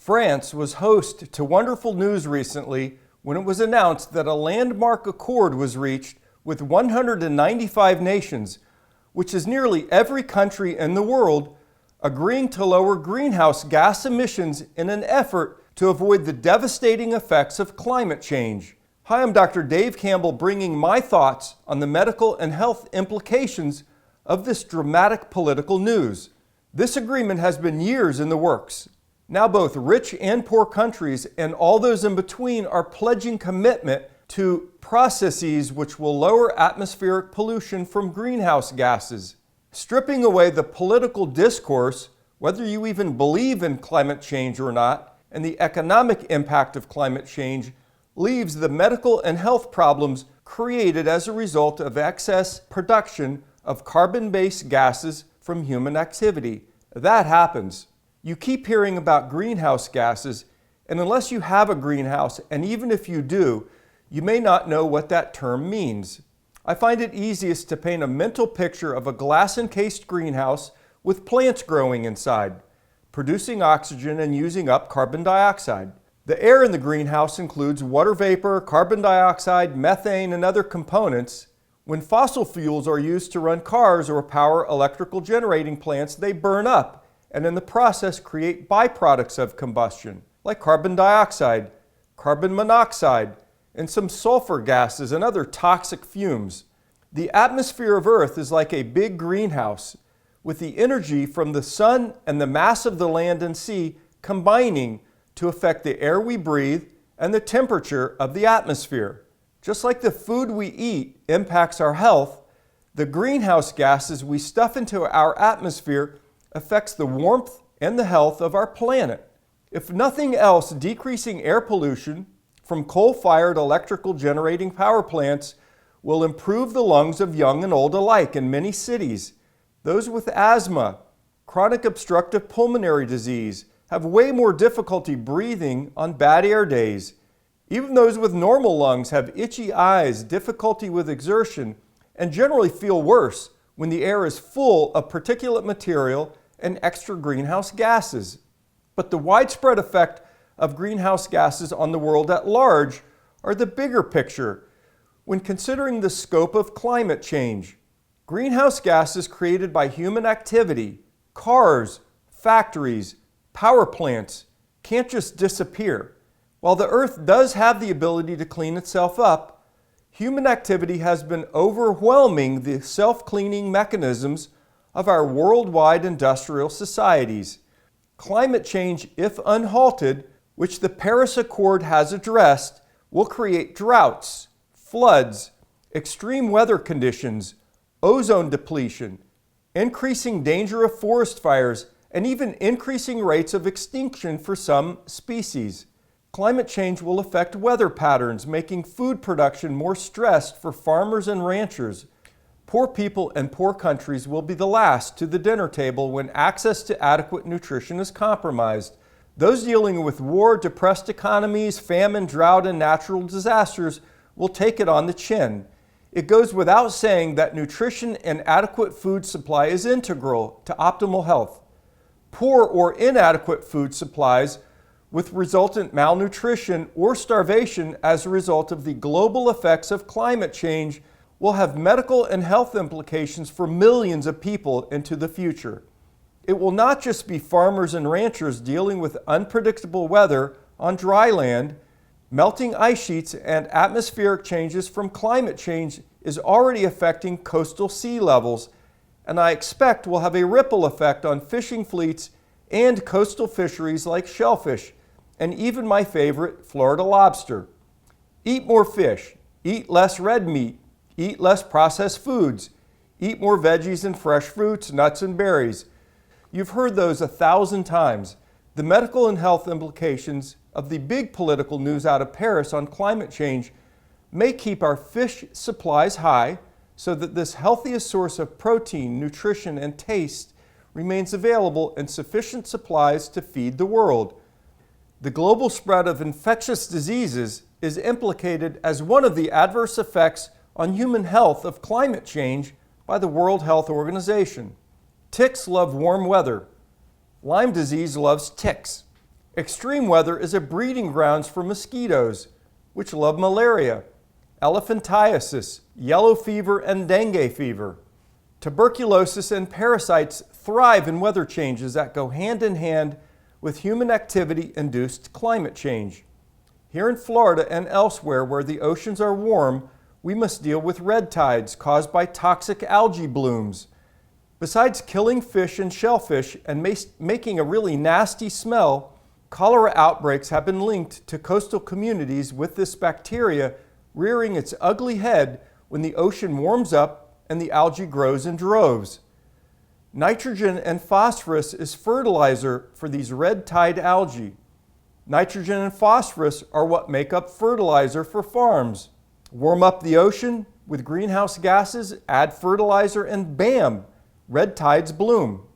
France was host to wonderful news recently when it was announced that a landmark accord was reached with 195 nations, which is nearly every country in the world, agreeing to lower greenhouse gas emissions in an effort to avoid the devastating effects of climate change. Hi, I'm Dr. Dave Campbell, bringing my thoughts on the medical and health implications of this dramatic political news. This agreement has been years in the works. Now both rich and poor countries and all those in between are pledging commitment to processes which will lower atmospheric pollution from greenhouse gases. Stripping away the political discourse, whether you even believe in climate change or not, and the economic impact of climate change leaves the medical and health problems created as a result of excess production of carbon-based gases from human activity. That happens. You keep hearing about greenhouse gases, and unless you have a greenhouse, and even if you do, you may not know what that term means. I find it easiest to paint a mental picture of a glass-encased greenhouse with plants growing inside, producing oxygen and using up carbon dioxide. The air in the greenhouse includes water vapor, carbon dioxide, methane, and other components. When fossil fuels are used to run cars or power electrical generating plants, they burn up and in the process create byproducts of combustion, like carbon dioxide, carbon monoxide, and some sulfur gases and other toxic fumes. The atmosphere of Earth is like a big greenhouse, with the energy from the sun and the mass of the land and sea combining to affect the air we breathe and the temperature of the atmosphere. Just like the food we eat impacts our health, the greenhouse gases we stuff into our atmosphere affects the warmth and the health of our planet. If nothing else, decreasing air pollution from coal-fired electrical generating power plants will improve the lungs of young and old alike in many cities. Those with asthma, chronic obstructive pulmonary disease, have way more difficulty breathing on bad air days. Even those with normal lungs have itchy eyes, difficulty with exertion, and generally feel worse when the air is full of particulate material and extra greenhouse gases. But the widespread effect of greenhouse gases on the world at large are the bigger picture when considering the scope of climate change. Greenhouse gases created by human activity, cars, factories, power plants, can't just disappear. While the Earth does have the ability to clean itself up, human activity has been overwhelming the self-cleaning mechanisms of our worldwide industrial societies. Climate change, if unhalted, which the Paris Accord has addressed, will create droughts, floods, extreme weather conditions, ozone depletion, increasing danger of forest fires, and even increasing rates of extinction for some species. Climate change will affect weather patterns, making food production more stressed for farmers and ranchers. Poor people and poor countries will be the last to the dinner table when access to adequate nutrition is compromised. Those dealing with war, depressed economies, famine, drought, and natural disasters will take it on the chin. It goes without saying that nutrition and adequate food supply is integral to optimal health. Poor or inadequate food supplies with resultant malnutrition or starvation as a result of the global effects of climate change will have medical and health implications for millions of people into the future. It will not just be farmers and ranchers dealing with unpredictable weather on dry land. Melting ice sheets and atmospheric changes from climate change is already affecting coastal sea levels, and I expect will have a ripple effect on fishing fleets and coastal fisheries like shellfish, and even my favorite, Florida lobster. Eat more fish, eat less red meat, eat less processed foods, eat more veggies and fresh fruits, nuts and berries. You've heard those 1,000 times. The medical and health implications of the big political news out of Paris on climate change may keep our fish supplies high so that this healthiest source of protein, nutrition, and taste remains available in sufficient supplies to feed the world. The global spread of infectious diseases is implicated as one of the adverse effects on human health of climate change by the World Health Organization. Ticks love warm weather. Lyme disease loves ticks. Extreme weather is a breeding grounds for mosquitoes, which love malaria, elephantiasis, yellow fever, and dengue fever. Tuberculosis and parasites thrive in weather changes that go hand in hand with human activity-induced climate change. Here in Florida and elsewhere where the oceans are warm, we must deal with red tides caused by toxic algae blooms. Besides killing fish and shellfish and making a really nasty smell, cholera outbreaks have been linked to coastal communities with this bacteria rearing its ugly head when the ocean warms up and the algae grows in droves. Nitrogen and phosphorus is fertilizer for these red tide algae. Nitrogen and phosphorus are what make up fertilizer for farms. Warm up the ocean with greenhouse gases, add fertilizer, and bam, red tides bloom.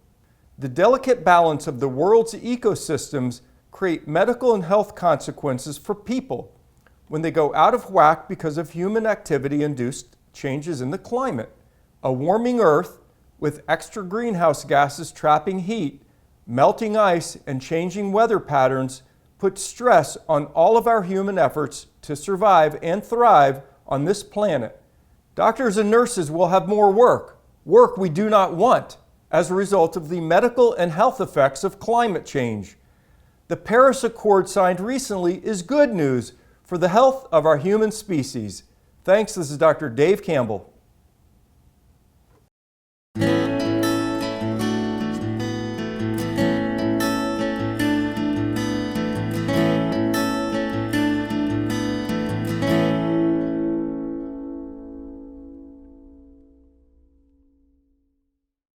The delicate balance of the world's ecosystems create medical and health consequences for people when they go out of whack because of human activity-induced changes in the climate. A warming Earth with extra greenhouse gases trapping heat, melting ice, and changing weather patterns puts stress on all of our human efforts to survive and thrive on this planet. Doctors and nurses will have more work we do not want, as a result of the medical and health effects of climate change. The Paris Accord signed recently is good news for the health of our human species. Thanks, this is Dr. Dave Campbell.